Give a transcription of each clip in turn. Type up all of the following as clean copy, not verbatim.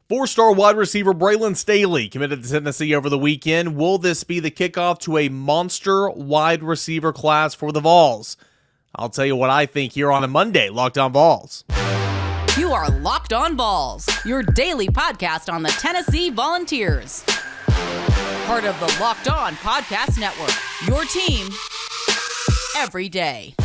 Four-star wide receiver Braylon Staley committed to Tennessee over the weekend. Will this be the kickoff to a monster wide receiver class for the Vols? I'll tell you what I think here on a Monday, Locked On Vols. You are Locked On Vols, your daily podcast on the Tennessee Volunteers. Part of the Locked On Podcast Network, your team every day.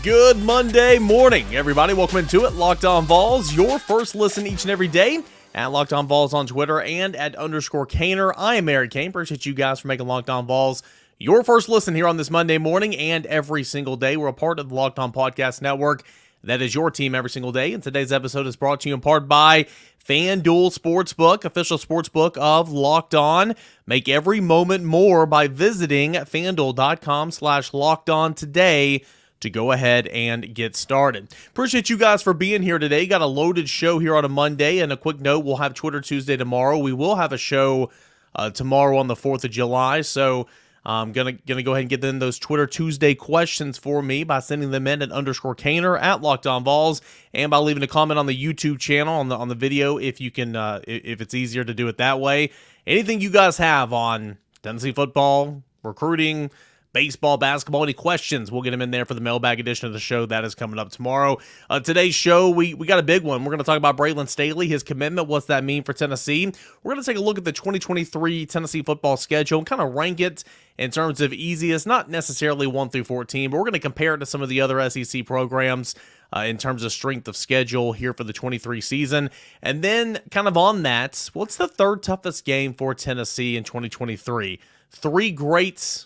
Good Monday morning, everybody. Welcome into it. Locked On Vols, your first listen each and every day. At Locked On Vols on Twitter and at _Caner. I am Amari Kane. Appreciate you guys for making Locked On Vols your first listen here on this Monday morning and every single day. We're a part of the Locked On Podcast Network. That is your team every single day. And today's episode is brought to you in part by FanDuel Sportsbook, official sportsbook of Locked On. Make every moment more by visiting FanDuel.com/LockedOn today to go ahead and get started. Appreciate you guys for being here today. Got a loaded show here on a Monday, and a quick note, we'll have Twitter Tuesday tomorrow. We will have a show tomorrow on the 4th of July, so I'm gonna go ahead and get in those Twitter Tuesday questions for me by sending them in at _Caner at Locked On Vols, and by leaving a comment on the YouTube channel on the video if you can, if it's easier to do it that way. Anything you guys have on Tennessee football, recruiting, baseball, basketball, any questions, we'll get them in there for the Mailbag edition of the show. That is coming up tomorrow. Today's show, we got a big one. We're going to talk about Braylon Staley, his commitment, what's that mean for Tennessee. We're going to take a look at the 2023 Tennessee football schedule and kind of rank it in terms of easiest, not necessarily 1 through 14, but we're going to compare it to some of the other SEC programs in terms of strength of schedule here for the 23 season. And then kind of on that, what's the third toughest game for Tennessee in 2023? Three great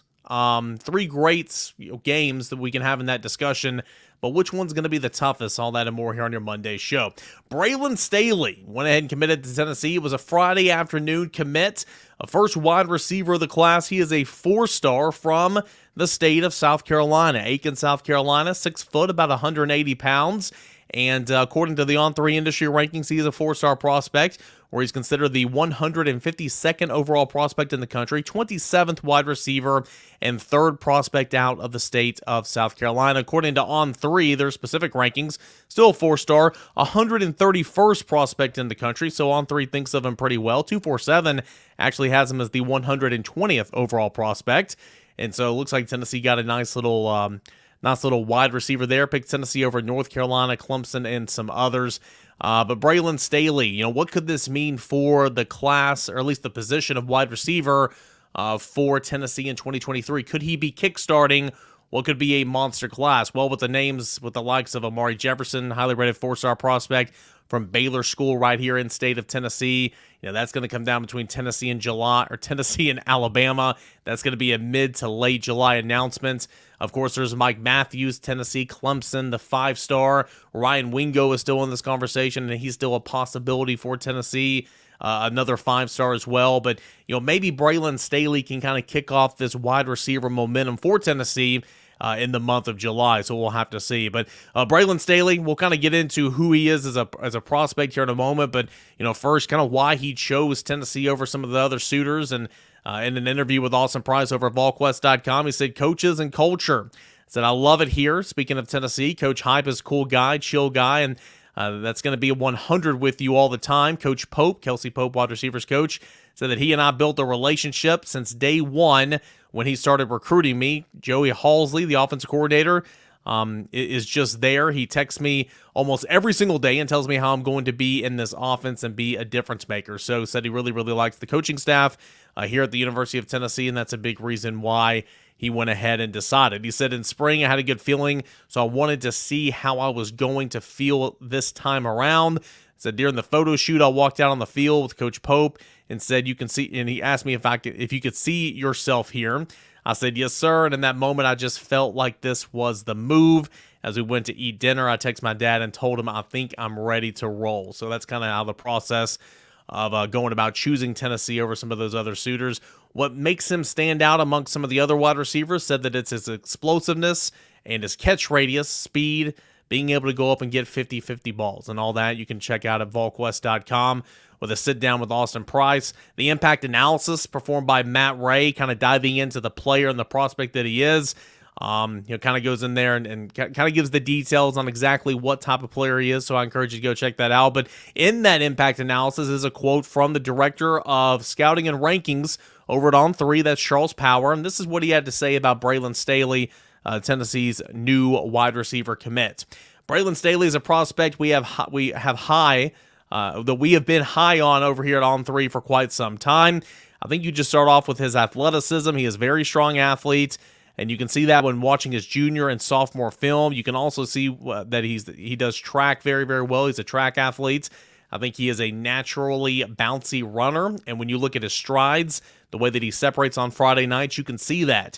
games that we can have in that discussion, but which one's going to be the toughest? All that and more here on your Monday show. Braylon Staley went ahead and committed to Tennessee. It was a Friday afternoon commit, a first wide receiver of the class. He is a 4-star from the state of South Carolina, Aiken, South Carolina, 6 foot, about 180 pounds. And according to the On3 industry rankings, he is a 4-star prospect, where he's considered the 152nd overall prospect in the country, 27th wide receiver, and 3rd prospect out of the state of South Carolina. According to On3, their specific rankings, still a 4-star, 131st prospect in the country, so On3 thinks of him pretty well. 247 actually has him as the 120th overall prospect, and so it looks like Tennessee got a nice little wide receiver there. Picked Tennessee over North Carolina, Clemson, and some others. But Braylon Staley, what could this mean for the class, or at least the position of wide receiver for Tennessee in 2023? Could he be kickstarting what could be a monster class? Well, with the names, with the likes of Amari Jefferson, highly rated 4-star prospect from Baylor School right here in state of Tennessee. That's going to come down between Tennessee and Alabama. That's going to be a mid to late July announcement. Of course, there's Mike Matthews, Tennessee, Clemson, the 5-star. Ryan Wingo is still in this conversation, and he's still a possibility for Tennessee. Another 5-star as well. But, maybe Braylon Staley can kind of kick off this wide receiver momentum for Tennessee in the month of July, so we'll have to see. But Braylon Staley, we'll kind of get into who he is as a prospect here in a moment, but first, kind of why he chose Tennessee over some of the other suitors. And in an interview with Austin Price over at VolQuest.com, he said, "Coaches and culture." Said, "I love it here." Speaking of Tennessee, Coach Hype is a cool guy, chill guy, and that's going to be 100 with you all the time. Coach Pope, Kelsey Pope, wide receivers coach, said that he and I built a relationship since day one when he started recruiting me. Joey Halsley, the offensive coordinator, is just there. He texts me almost every single day and tells me how I'm going to be in this offense and be a difference maker. So said he really, really likes the coaching staff here at the University of Tennessee, and that's a big reason why he went ahead and decided. He said, "In spring, I had a good feeling, so I wanted to see how I was going to feel this time around." Said, "During the photo shoot, I walked out on the field with Coach Pope and said, you can see," and he asked me if you could see yourself here. I said, "Yes, sir." And in that moment, I just felt like this was the move. As we went to eat dinner, I texted my dad and told him, "I think I'm ready to roll." So that's kind of how the process of going about choosing Tennessee over some of those other suitors. What makes him stand out amongst some of the other wide receivers, said that it's his explosiveness and his catch radius, speed, being able to go up and get 50-50 balls and all that. You can check out at VolQuest.com with a sit-down with Austin Price. The impact analysis performed by Matt Ray, kind of diving into the player and the prospect that he is. Kind of goes in there and kind of gives the details on exactly what type of player he is. So I encourage you to go check that out. But in that impact analysis is a quote from the director of scouting and rankings over at On3. That's Charles Power. And this is what he had to say about Braylon Staley, Tennessee's new wide receiver commit. Braylon Staley is a prospect we have high that we have been high on over here at On3 for quite some time. I think you just start off with his athleticism. He is a very strong athlete. And you can see that when watching his junior and sophomore film. You can also see that he does track very, very well. He's a track athlete. I think he is a naturally bouncy runner. And when you look at his strides, the way that he separates on Friday nights, you can see that.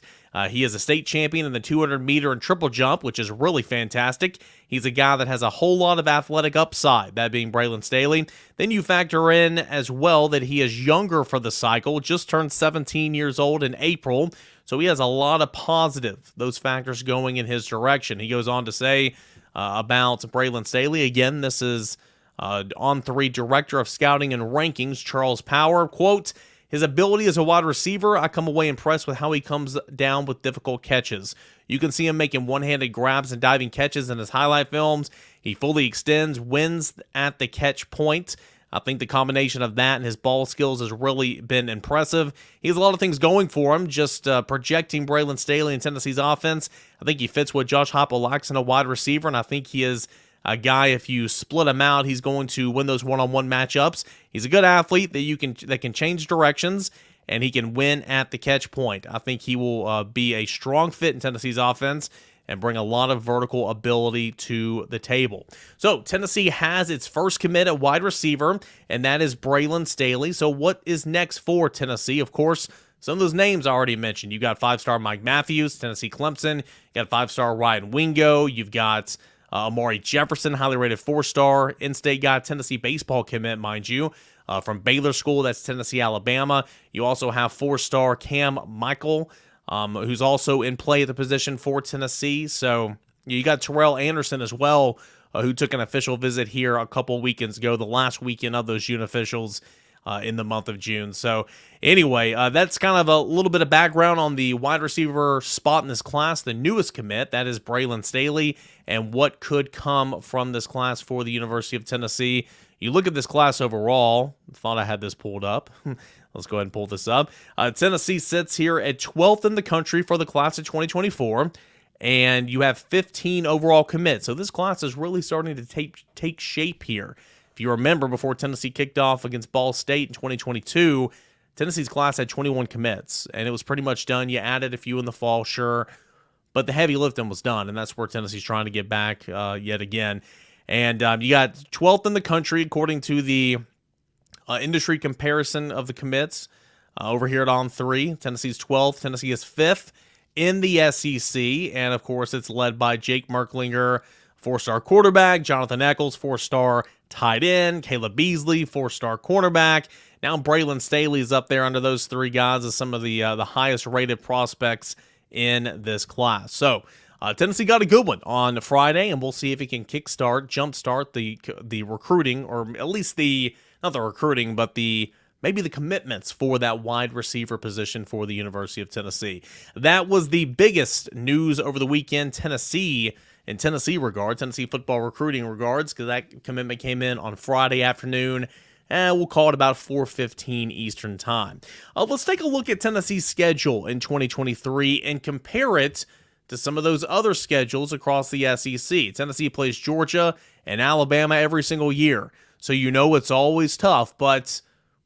He is a state champion in the 200-meter and triple jump, which is really fantastic. He's a guy that has a whole lot of athletic upside, that being Braylon Staley. Then you factor in as well that he is younger for the cycle, just turned 17 years old in April. So he has a lot of those factors going in his direction. He goes on to say about Braylon Staley. Again, this is On3 Director of Scouting and Rankings, Charles Power. Quote, his ability as a wide receiver, I come away impressed with how he comes down with difficult catches. You can see him making one-handed grabs and diving catches in his highlight films. He fully extends, wins at the catch point. I think the combination of that and his ball skills has really been impressive. He has a lot of things going for him. Just projecting Braylon Staley in Tennessee's offense, I think he fits what Josh Heupel likes in a wide receiver, and I think he is a guy, if you split him out, he's going to win those one-on-one matchups. He's a good athlete that can change directions, and he can win at the catch point. I think he will be a strong fit in Tennessee's offense and bring a lot of vertical ability to the table. So Tennessee has its first commit at wide receiver, and that is Braylon Staley. So what is next for Tennessee? Of course, some of those names I already mentioned. You got 5-star Mike Matthews, Tennessee Clemson. You got 5-star Ryan Wingo. You've got Amari Jefferson, highly rated 4-star. In-state guy, Tennessee baseball commit, mind you, from Baylor School. That's Tennessee, Alabama. You also have 4-star Cam Michael, who's also in play at the position for Tennessee. So you got Terrell Anderson as well, who took an official visit here a couple weekends ago, the last weekend of those June officials in the month of June. So anyway, that's kind of a little bit of background on the wide receiver spot in this class, the newest commit, that is Braylon Staley, and what could come from this class for the University of Tennessee. You look at this class overall, thought I had this pulled up. Let's go ahead and pull this up. Tennessee sits here at 12th in the country for the class of 2024, and you have 15 overall commits. So this class is really starting to take shape here. If you remember, before Tennessee kicked off against Ball State in 2022, Tennessee's class had 21 commits, and it was pretty much done. You added a few in the fall, sure, but the heavy lifting was done, and that's where Tennessee's trying to get back yet again. And you got 12th in the country, according to the industry comparison of the commits over here at On3. Tennessee's 12th. Tennessee is 5th in the SEC, and, of course, it's led by Jake Merklinger, 4-star quarterback, Jonathan Eccles, 4-star tight end, Caleb Beasley, 4-star cornerback. Now Braylon Staley is up there under those three guys as some of the highest rated prospects in this class. So Tennessee got a good one on Friday, and we'll see if it can jumpstart the recruiting, or at least not the recruiting, but maybe the commitments for that wide receiver position for the University of Tennessee. That was the biggest news over the weekend, in Tennessee regards, Tennessee football recruiting regards, because that commitment came in on Friday afternoon, and we'll call it about 4:15 Eastern time. Let's take a look at Tennessee's schedule in 2023 and compare it to some of those other schedules across the SEC. Tennessee plays Georgia and Alabama every single year, so you know it's always tough, but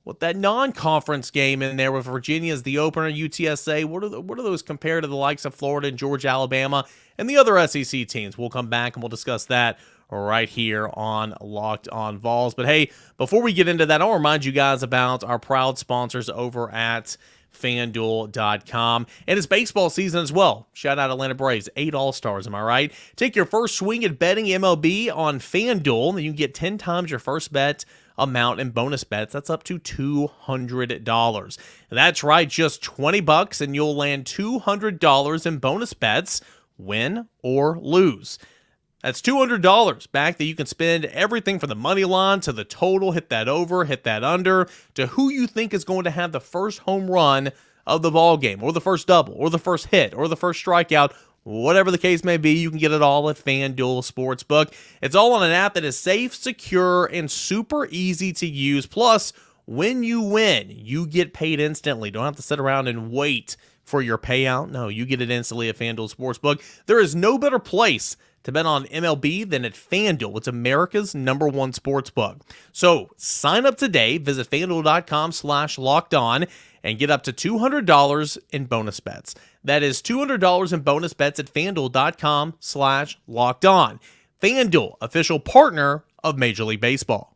with that non-conference game in there with Virginia as the opener, UTSA, what are those compared to the likes of Florida and Georgia, Alabama, and the other SEC teams? We'll come back and we'll discuss that right here on Locked On Vols. But hey, before we get into that, I'll remind you guys about our proud sponsors over at FanDuel.com. And it's baseball season as well. Shout out Atlanta Braves, 8 All-Stars, am I right? Take your first swing at betting MLB on FanDuel, and you can get 10 times your first bet amount in bonus bets. That's up to $200. That's right, just $20 and you'll land $200 in bonus bets, win or lose. That's $200 back that you can spend everything from the money line to the total, hit that over, hit that under, to who you think is going to have the first home run of the ball game, or the first double, or the first hit, or the first strikeout, Whatever the case may be, you can get it all at FanDuel Sportsbook. It's all on an app that is safe, secure, and super easy to use. Plus, when you win, you get paid instantly. Don't have to sit around and wait for your payout. No, you get it instantly at FanDuel Sportsbook. There is no better place to bet on MLB than at FanDuel. It's America's #1 sportsbook. So sign up today. Visit FanDuel.com/lockedon and get up to $200 in bonus bets. That is $200 in bonus bets at FanDuel.com/lockedon. FanDuel, official partner of Major League Baseball.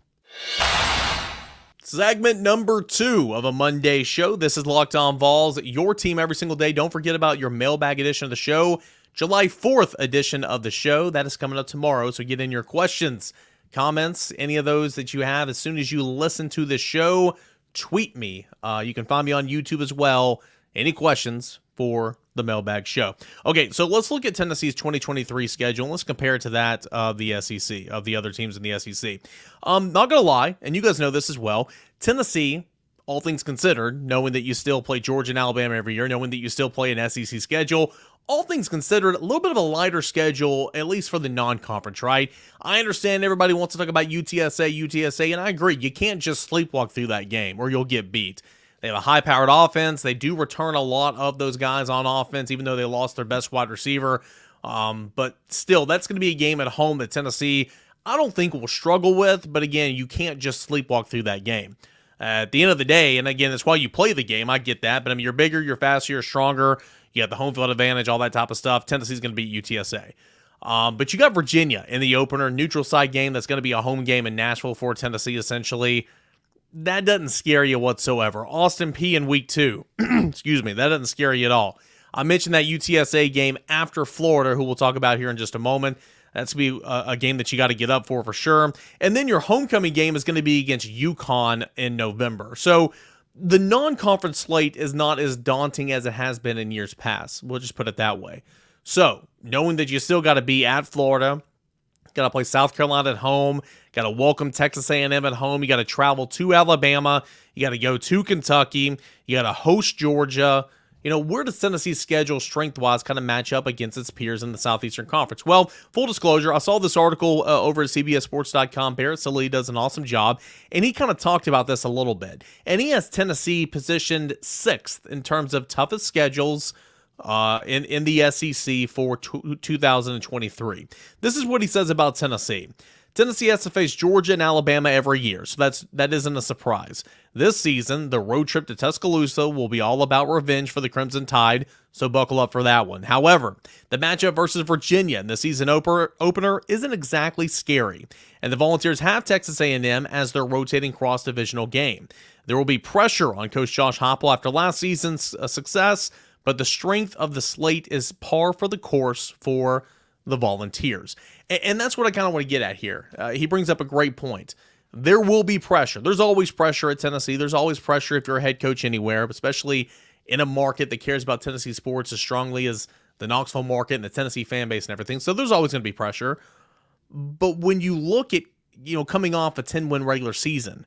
Segment number 2 of a Monday show. This is Locked On Vols, your team every single day. Don't forget about your mailbag edition of the show. July 4th edition of the show. That is coming up tomorrow, so get in your questions, comments, any of those that you have. As soon as you listen to the show, tweet me. You can find me on YouTube as well. Any questions for the Mailbag show? Okay, so let's look at Tennessee's 2023 schedule. Let's compare it to that of the SEC, of the other teams in the SEC. Not going to lie, and you guys know this as well, Tennessee, all things considered, knowing that you still play Georgia and Alabama every year, knowing that you still play an SEC schedule, all things considered, a little bit of a lighter schedule, at least for the non-conference, right? I understand everybody wants to talk about UTSA, and I agree. You can't just sleepwalk through that game or you'll get beat. They have a high-powered offense. They do return a lot of those guys on offense, even though they lost their best wide receiver. But still, that's going to be a game at home that Tennessee, I don't think, will struggle with. But again, you can't just sleepwalk through that game. At the end of the day, and again, that's why you play the game. I get that. But I mean, you're bigger, you're faster, you're stronger. You got the home field advantage, all that type of stuff. Tennessee's going to beat UTSA. But you got Virginia in the opener, neutral side game that's going to be a home game in Nashville for Tennessee, essentially. That doesn't scare you whatsoever. Austin Peay in week 2. Excuse me. That doesn't scare you at all. I mentioned that UTSA game after Florida, who we'll talk about here in just a moment. That's going to be a game that you got to get up for sure. And then your homecoming game is going to be against UConn in November. So the non-conference slate is not as daunting as it has been in years past. We'll just put it that way. So knowing that you still got to be at Florida, got to play South Carolina at home, got to welcome Texas A&M at home, you got to travel to Alabama, you got to go to Kentucky, you got to host Georgia. You know, where does Tennessee's schedule strength-wise kind of match up against its peers in the Southeastern Conference? Well, full disclosure, I saw this article over at CBSSports.com. Barrett Sallee does an awesome job, and he kind of talked about this a little bit. And he has Tennessee positioned 6th in terms of toughest schedules in the SEC for 2023. This is what he says about Tennessee. Tennessee has to face Georgia and Alabama every year, so that isn't a surprise. This season, the road trip to Tuscaloosa will be all about revenge for the Crimson Tide, so buckle up for that one. However, the matchup versus Virginia in the season opener isn't exactly scary, and the Volunteers have Texas A&M as their rotating cross-divisional game. There will be pressure on Coach Josh Heupel after last season's success, but the strength of the slate is par for the course for the Volunteers. And that's what I kind of want to get at here. He brings up a great point. There will be pressure. There's always pressure at Tennessee. There's always pressure if you're a head coach anywhere, especially in a market that cares about Tennessee sports as strongly as the Knoxville market and the Tennessee fan base and everything. So there's always going to be pressure. But when you look at, coming off a 10-win regular season,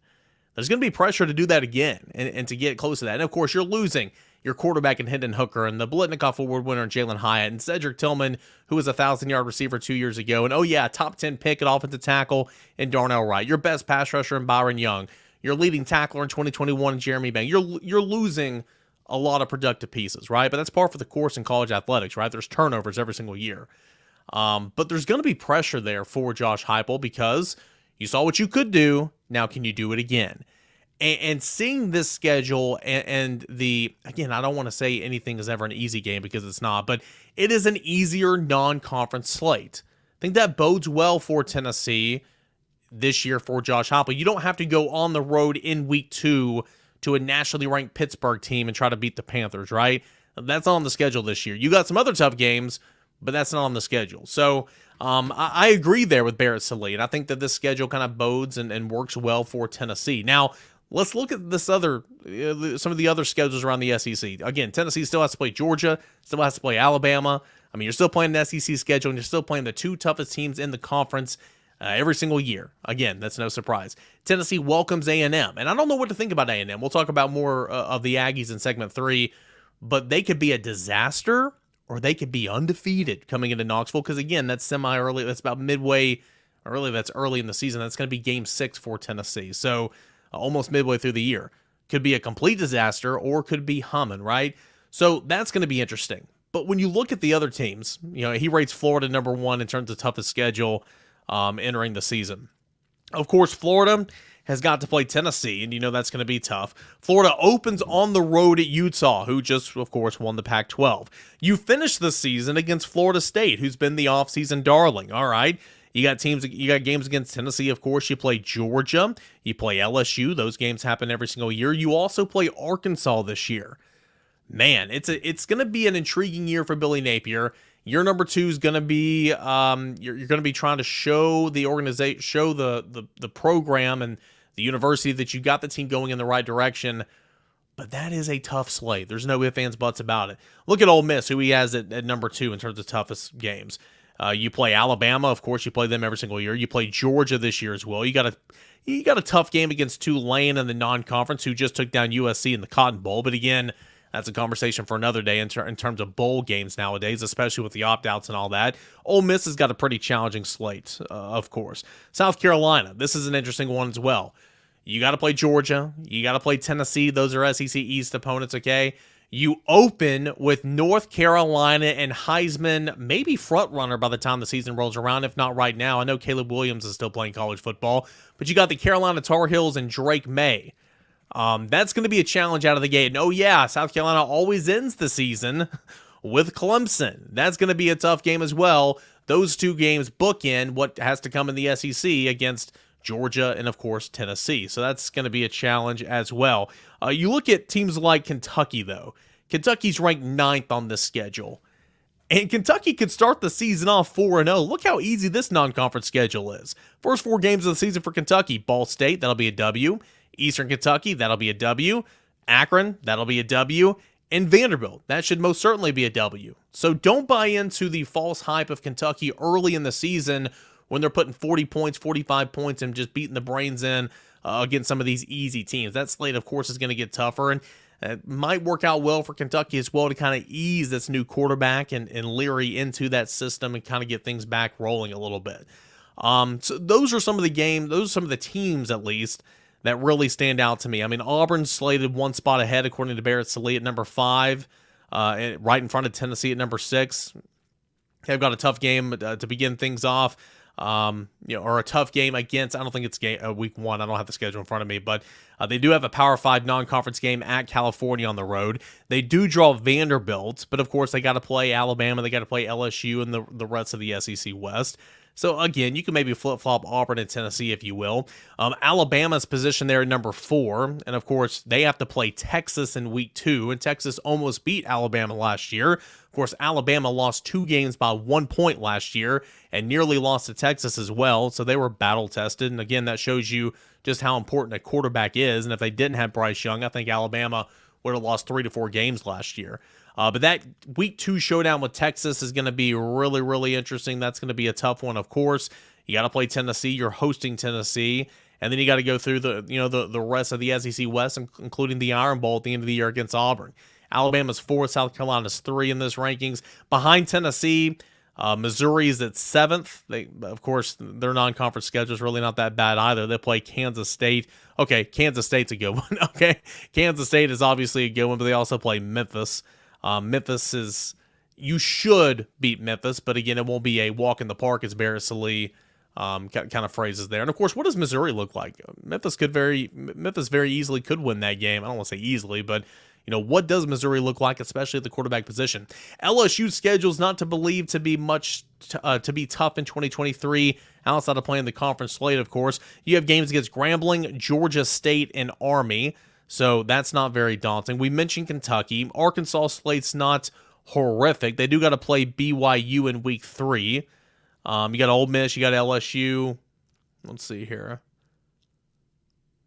there's going to be pressure to do that again and to get close to that. And of course, you're losing your quarterback in Hendon Hooker and the Biletnikoff Award winner Jalen Hyatt and Cedric Tillman, who was a 1,000-yard receiver 2 years ago. And top 10 pick at offensive tackle in Darnell Wright. Your best pass rusher in Byron Young. Your leading tackler in 2021 in Jeremy Banks. You're losing a lot of productive pieces, right? But that's par for the course in college athletics, right? There's turnovers every single year. But there's going to be pressure there for Josh Heupel because you saw what you could do. Now can you do it again? And seeing this schedule and again, I don't want to say anything is ever an easy game because it's not, but it is an easier non-conference slate. I think that bodes well for Tennessee this year for Josh Heupel. You don't have to go on the road in week 2 to a nationally ranked Pittsburgh team and try to beat the Panthers, right? That's not on the schedule this year. You got some other tough games, but that's not on the schedule. So I agree there with Barrett Sallee, and I think that this schedule kind of bodes and works well for Tennessee. Now, let's look at some of the other schedules around the SEC. Again, Tennessee still has to play Georgia, still has to play Alabama. I mean, you're still playing the SEC schedule, and you're still playing the 2 toughest teams in the conference every single year. Again, that's no surprise. Tennessee welcomes A&M, and I don't know what to think about A&M. We'll talk about more of the Aggies in segment 3, but they could be a disaster, or they could be undefeated coming into Knoxville. Because again, that's semi-early. That's about midway, or really that's early in the season. That's going to be game 6 for Tennessee. So almost midway through the year. Could be a complete disaster or could be humming, right? So that's going to be interesting. But when you look at the other teams, he rates Florida number 1 in terms of toughest schedule entering the season. Of course, Florida has got to play Tennessee, and that's going to be tough. Florida opens on the road at Utah, who just, of course, won the Pac-12. You finish the season against Florida State, who's been the offseason darling, all right? You got games against Tennessee, of course. You play Georgia. You play LSU. Those games happen every single year. You also play Arkansas this year. Man, it's going to be an intriguing year for Billy Napier. Year number 2 is going to be you're going to be trying to show the organization, show the program and the university that you got the team going in the right direction. But that is a tough slate. There's no ifs, ands, buts about it. Look at Ole Miss, who he has at number 2 in terms of toughest games. You play Alabama, of course. You play them every single year. You play Georgia this year as well. You got a tough game against Tulane in the non-conference, who just took down USC in the Cotton Bowl. But again, that's a conversation for another day in terms of bowl games nowadays, especially with the opt-outs and all that. Ole Miss has got a pretty challenging slate, of course. South Carolina, this is an interesting one as well. You got to play Georgia. You got to play Tennessee. Those are SEC East opponents, okay? You open with North Carolina and Heisman, maybe front runner by the time the season rolls around, if not right now. I know Caleb Williams is still playing college football, but you got the Carolina Tar Heels and Drake May. That's going to be a challenge out of the gate. And oh yeah, South Carolina always ends the season with Clemson. That's going to be a tough game as well. Those 2 games bookend what has to come in the SEC against Georgia and, of course, Tennessee. So that's going to be a challenge as well. You look at teams like Kentucky, though. Kentucky's ranked 9th on this schedule. And Kentucky could start the season off 4-0. Look how easy this non-conference schedule is. First 4 games of the season for Kentucky. Ball State, that'll be a W. Eastern Kentucky, that'll be a W. Akron, that'll be a W. And Vanderbilt, that should most certainly be a W. So don't buy into the false hype of Kentucky early in the season when they're putting 40 points, 45 points, and just beating the brains in against some of these easy teams. That slate, of course, is going to get tougher, and it might work out well for Kentucky as well to kind of ease this new quarterback and Leary into that system and kind of get things back rolling a little bit. So those are some of the games, those are some of the teams, at least, that really stand out to me. I mean, Auburn's slated 1 spot ahead, according to Barrett Sallee, at number 5, right in front of Tennessee at number 6. They've got a tough game to begin things off. Or a tough game against, I don't think it's week 1. I don't have the schedule in front of me, but they do have a Power 5 non-conference game at California on the road. They do draw Vanderbilt, but of course they got to play Alabama, they got to play LSU and the rest of the SEC West. So again, you can maybe flip-flop Auburn and Tennessee, if you will. Alabama's position there at number 4, and of course they have to play Texas in week 2, and Texas almost beat Alabama last year. Of course, Alabama lost 2 games by 1 point last year and nearly lost to Texas as well, so they were battle-tested. And again, that shows you just how important a quarterback is, and if they didn't have Bryce Young, I think Alabama would have lost 3 to 4 games last year. But that week 2 showdown with Texas is going to be really, really interesting. That's going to be a tough one, of course. You got to play Tennessee. You're hosting Tennessee. And then you got to go through the rest of the SEC West, including the Iron Bowl at the end of the year against Auburn. Alabama's 4, South Carolina's 3 in this rankings. Behind Tennessee, Missouri's at 7th. Of course, their non-conference schedule is really not that bad either. They play Kansas State. Okay, Kansas State's a good one. Okay, Kansas State is obviously a good one, but they also play Memphis. Memphis is, you should beat Memphis, but again, it won't be a walk in the park, as Barrett Sallee kind of phrases there. And of course, what does Missouri look like? Memphis very easily could win that game. I don't want to say easily, but what does Missouri look like, especially at the quarterback position? LSU's schedule is not to believe to be much to be tough in 2023, outside of playing the conference slate, of course. You have games against Grambling, Georgia State, and Army. So that's not very daunting. We mentioned Kentucky. Arkansas slate's not horrific. They do got to play BYU in week 3. You got Ole Miss, you got LSU. Let's see here.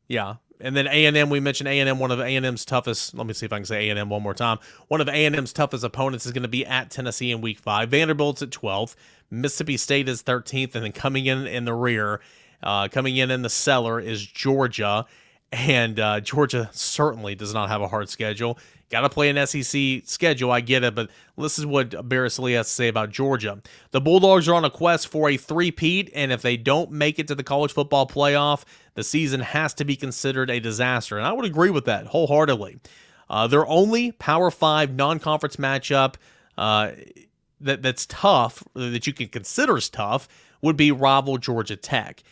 Yeah. And then A&M, we mentioned A&M, one of A&M's toughest, let me see if I can say A&M one more time. One of A&M's toughest opponents is going to be at Tennessee in week 5. Vanderbilt's at 12th. Mississippi State is 13th. And then coming in the rear, coming in the cellar is Georgia. And Georgia certainly does not have a hard schedule. Got to play an SEC schedule, I get it, but this is what Barris Lee has to say about Georgia. The Bulldogs are on a quest for a three-peat, and if they don't make it to the college football playoff, the season has to be considered a disaster, and I would agree with that wholeheartedly. Their only Power 5 non-conference matchup that's tough, that you can consider as tough, would be rival Georgia Tech.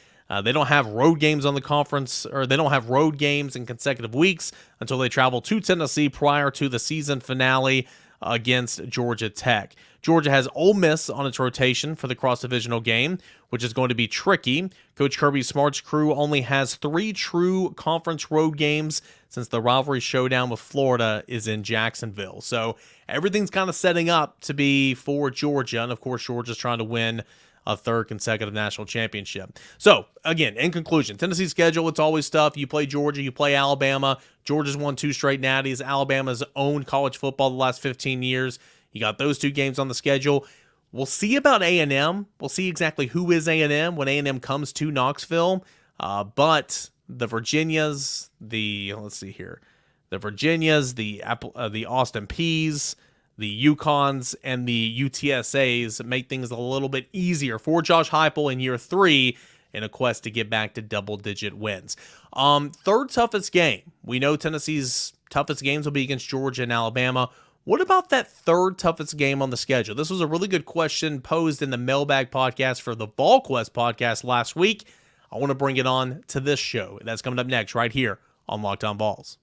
They don't have road games on the conference, or they don't have road games in consecutive weeks until they travel to Tennessee prior to the season finale against Georgia Tech. Georgia has Ole Miss on its rotation for the cross-divisional game, which is going to be tricky. Coach Kirby Smart's crew only has 3 true conference road games since the rivalry showdown with Florida is in Jacksonville. So everything's kind of setting up to be for Georgia, and of course Georgia's trying to win a 3rd consecutive national championship. So, again, in conclusion, Tennessee's schedule, it's always tough. You play Georgia, you play Alabama. Georgia's won 2 straight natties. Alabama's owned college football the last 15 years. You got those 2 games on the schedule. We'll see about A&M. We'll see exactly who is A&M when A&M comes to Knoxville. But the Virginias, the Austin Peas, the UConns, and the UTSAs make things a little bit easier for Josh Heupel in year 3 in a quest to get back to double-digit wins. 3rd toughest game. We know Tennessee's toughest games will be against Georgia and Alabama. What about that 3rd toughest game on the schedule? This was a really good question posed in the Mailbag podcast for the VolQuest podcast last week. I want to bring it on to this show. That's coming up next right here on Locked On Vols.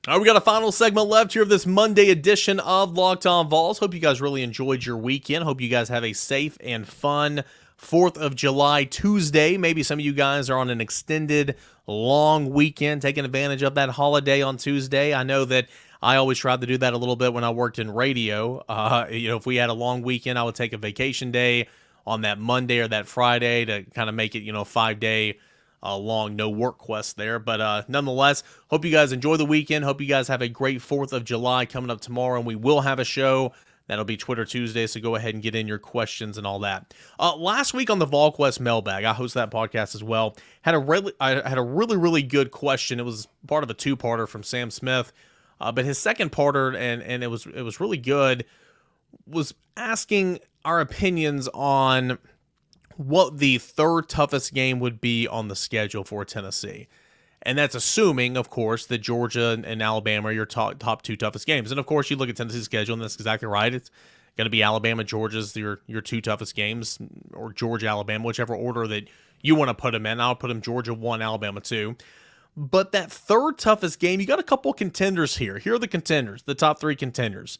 All right, we got a final segment left here of this Monday edition of Locked On Vols. Hope you guys really enjoyed your weekend. Hope you guys have a safe and fun 4th of July Tuesday. Maybe some of you guys are on an extended, long weekend, taking advantage of that holiday on Tuesday. I know that I always tried to do that a little bit when I worked in radio. If we had a long weekend, I would take a vacation day on that Monday or that Friday to kind of make it, 5-day long no work quest there. But nonetheless, hope you guys enjoy the weekend. Hope you guys have a great 4th of July coming up tomorrow, and we will have a show. That'll be Twitter Tuesday, so go ahead and get in your questions and all that. Last week on the VolQuest Mailbag, I host that podcast as well, I had a really good question. It was part of a 2-parter from Sam Smith, but his second parter, and it was really good, was asking our opinions on what the 3rd toughest game would be on the schedule for Tennessee. And that's assuming, of course, that Georgia and Alabama are your top 2 toughest games. And, of course, you look at Tennessee's schedule, and that's exactly right. It's going to be Alabama, Georgia's your 2 toughest games, or Georgia, Alabama, whichever order that you want to put them in. I'll put them Georgia 1, Alabama 2. But that 3rd toughest game, you got a couple contenders here. Here are the contenders, the top 3 contenders.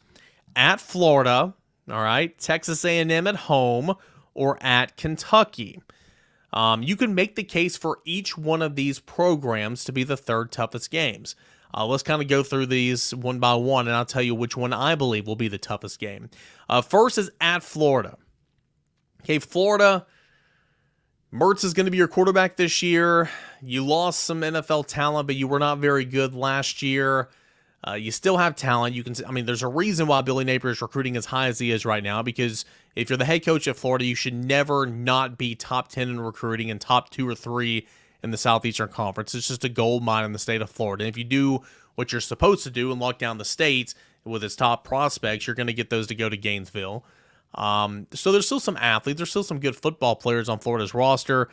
At Florida, all right, Texas A&M at home, or at Kentucky. You can make the case for each one of these programs to be the 3rd toughest games. Let's kind of go through these one by one, and I'll tell you which one I believe will be the toughest game. First is at Florida. Okay, Florida, Mertz is going to be your quarterback this year. You lost some NFL talent, but you were not very good last year. You still have talent. There's a reason why Billy Napier is recruiting as high as he is right now, because if you're the head coach at Florida, you should never not be top 10 in recruiting and top 2 or 3 in the Southeastern Conference. It's just a gold mine in the state of Florida. And if you do what you're supposed to do and lock down the state with its top prospects, you're going to get those to go to Gainesville. So there's still some athletes. There's still some good football players on Florida's roster,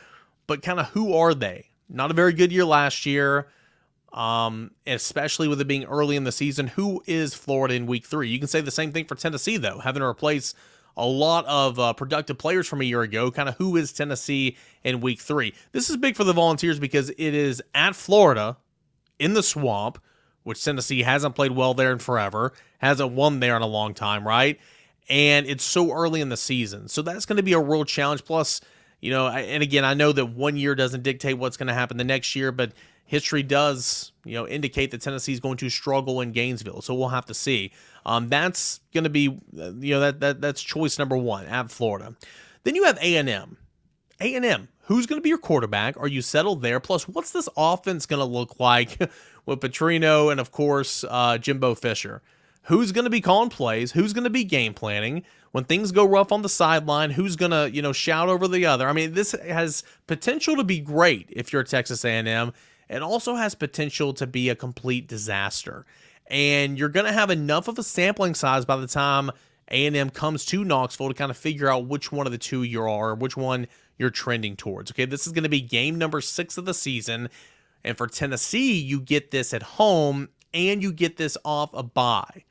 but kind of who are they? Not a very good year last year. Especially with it being early in the season. Who is Florida in week 3? You can say the same thing for Tennessee, though, having to replace a lot of productive players from a year ago. Kind of who is Tennessee in week 3? This is big for the Volunteers because it is at Florida in the Swamp, which Tennessee hasn't played well there in forever, hasn't won there in a long time, right? And it's so early in the season. So that's going to be a real challenge. Plus, and again, I know that one year doesn't dictate what's going to happen the next year, but history does, indicate that Tennessee is going to struggle in Gainesville, so we'll have to see. That's going to be, that's choice number 1 at Florida. Then you have A&M. A&M, who's going to be your quarterback? Are you settled there? Plus, what's this offense going to look like with Petrino and, of course, Jimbo Fisher? Who's going to be calling plays? Who's going to be game planning? When things go rough on the sideline, who's going to, shout over the other? I mean, this has potential to be great if you're Texas A&M. it also has potential to be a complete disaster. And you're going to have enough of a sampling size by the time A&M comes to Knoxville to kind of figure out which one of the two you are, or which one you're trending towards. Okay, this is going to be game number 6 of the season. And for Tennessee, you get this at home and you get this off a bye.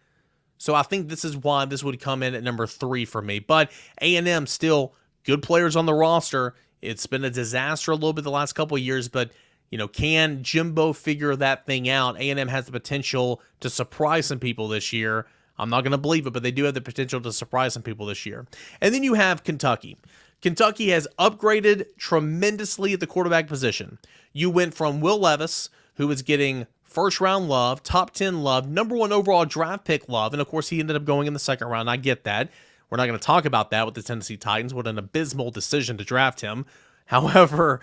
So I think this is why this would come in at number 3 for me. But A&M still good players on the roster. It's been a disaster a little bit the last couple of years, but can Jimbo figure that thing out? A&M has the potential to surprise some people this year. I'm not going to believe it, but they do have the potential to surprise some people this year. And then you have Kentucky. Kentucky has upgraded tremendously at the quarterback position. You went from Will Levis, who was getting first-round love, top 10 love, number 1 overall draft pick love, and of course he ended up going in the second round. I get that. We're not going to talk about that with the Tennessee Titans. What an abysmal decision to draft him. However,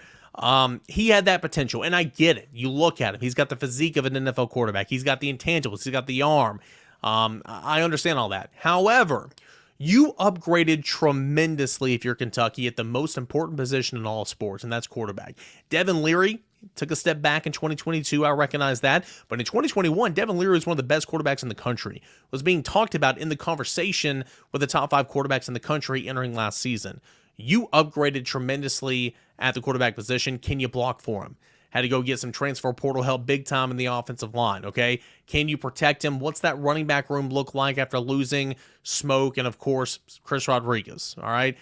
he had that potential, and I get it. You look at him. He's got the physique of an NFL quarterback. He's got the intangibles. He's got the arm. I understand all that. However, you upgraded tremendously if you're Kentucky at the most important position in all sports, and that's quarterback. Devin Leary took a step back in 2022. I recognize that. But in 2021, Devin Leary was one of the best quarterbacks in the country. Was being talked about in the conversation with the top 5 quarterbacks in the country entering last season. You upgraded tremendously at the quarterback position. Can you block for him? Had to go get some transfer portal help big time in the offensive line, okay? Can you protect him? What's that running back room look like after losing Smoke and, of course, Chris Rodriguez, all right?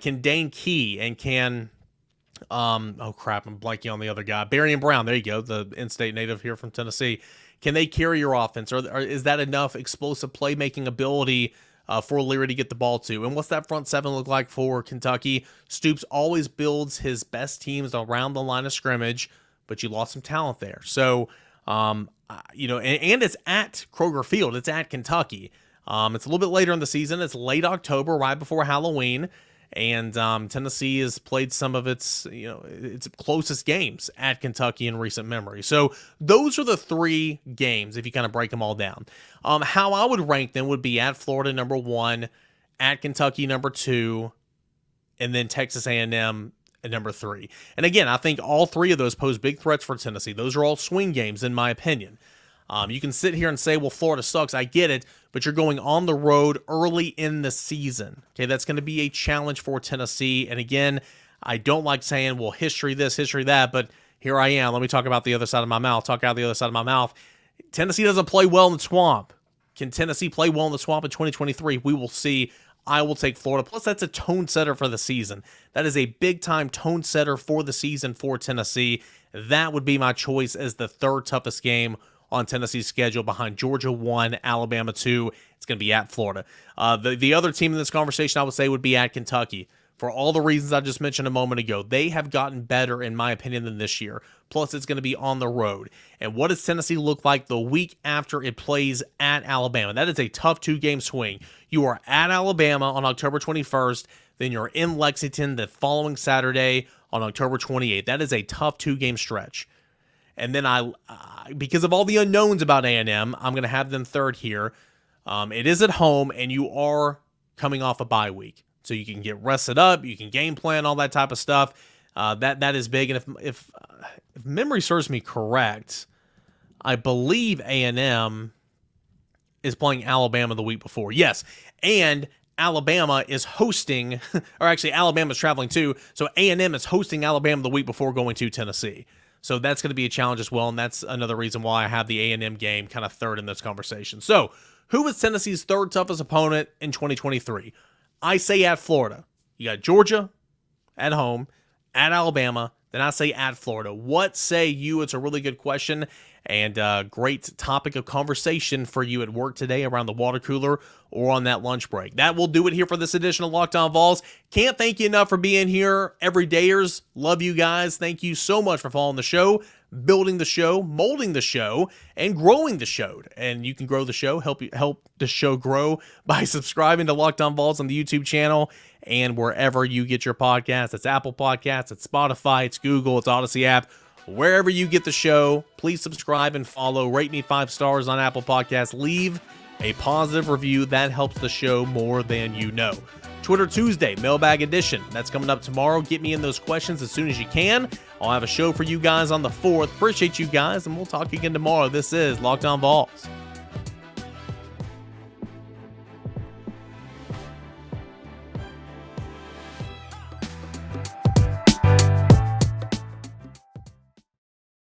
Can Dane Key and can, oh crap, I'm blanking on the other guy. Barry and Brown, there you go, the in-state native here from Tennessee. Can they carry your offense? Or is that enough explosive playmaking ability for Leary to get the ball to? And what's that front 7 look like for Kentucky? Stoops always builds his best teams around the line of scrimmage, but you lost some talent there. So, and it's at Kroger Field. It's at Kentucky. It's a little bit later in the season. It's late October, right before Halloween. And Tennessee has played some of its closest games at Kentucky in recent memory. So those are the 3 games, if you kind of break them all down. How I would rank them would be at Florida, number 1, at Kentucky, number 2, and then Texas A&M at number 3. And again, I think all 3 of those pose big threats for Tennessee. Those are all swing games, in my opinion. You can sit here and say, well, Florida sucks. I get it, but you're going on the road early in the season. Okay, that's going to be a challenge for Tennessee. And again, I don't like saying, well, history this, history that, but here I am. Let me talk about the other side of my mouth. Talk out the other side of my mouth. Tennessee doesn't play well in the swamp. Can Tennessee play well in the swamp in 2023? We will see. I will take Florida. Plus, that's a tone setter for the season. That is a big-time tone setter for the season for Tennessee. That would be my choice as the 3rd toughest game on Tennessee's schedule behind Georgia 1, Alabama 2. It's going to be at Florida. The other team in this conversation I would say would be at Kentucky. For all the reasons I just mentioned a moment ago, they have gotten better, in my opinion, than this year. Plus, it's going to be on the road. And what does Tennessee look like the week after it plays at Alabama? That is a tough 2-game swing. You are at Alabama on October 21st. Then you're in Lexington the following Saturday on October 28th. That is a tough 2-game stretch. And then because of all the unknowns about A&M, I'm going to have them 3rd here. It is at home, and you are coming off a bye week. So you can get rested up, you can game plan, all that type of stuff. That is big. And if memory serves me correct, I believe A&M is playing Alabama the week before. Yes, and Alabama is hosting, or actually Alabama's traveling too, so A&M is hosting Alabama the week before going to Tennessee. So that's going to be a challenge as well, and that's another reason why I have the A&M game kind of 3rd in this conversation. So who is Tennessee's 3rd toughest opponent in 2023? I say at Florida. You got Georgia at home, at Alabama, then I say at Florida. What say you? It's a really good question and great topic of conversation for you at work today around the water cooler or on that lunch break. That will do it here for this edition of Locked On Vols. Can't thank you enough for being here. Everydayers, love you guys. Thank you so much for following the show, building the show, molding the show, and growing the show. And you can grow the show, help the show grow by subscribing to Locked On Vols on the YouTube channel and wherever you get your podcasts. It's Apple Podcasts, it's Spotify, it's Google, it's Odyssey app. Wherever you get the show, please subscribe and follow. Rate me 5 stars on Apple Podcasts. Leave a positive review. That helps the show more than you know. Twitter Tuesday, Mailbag Edition. That's coming up tomorrow. Get me in those questions as soon as you can. I'll have a show for you guys on the 4th. Appreciate you guys, and we'll talk again tomorrow. This is Locked On Vols.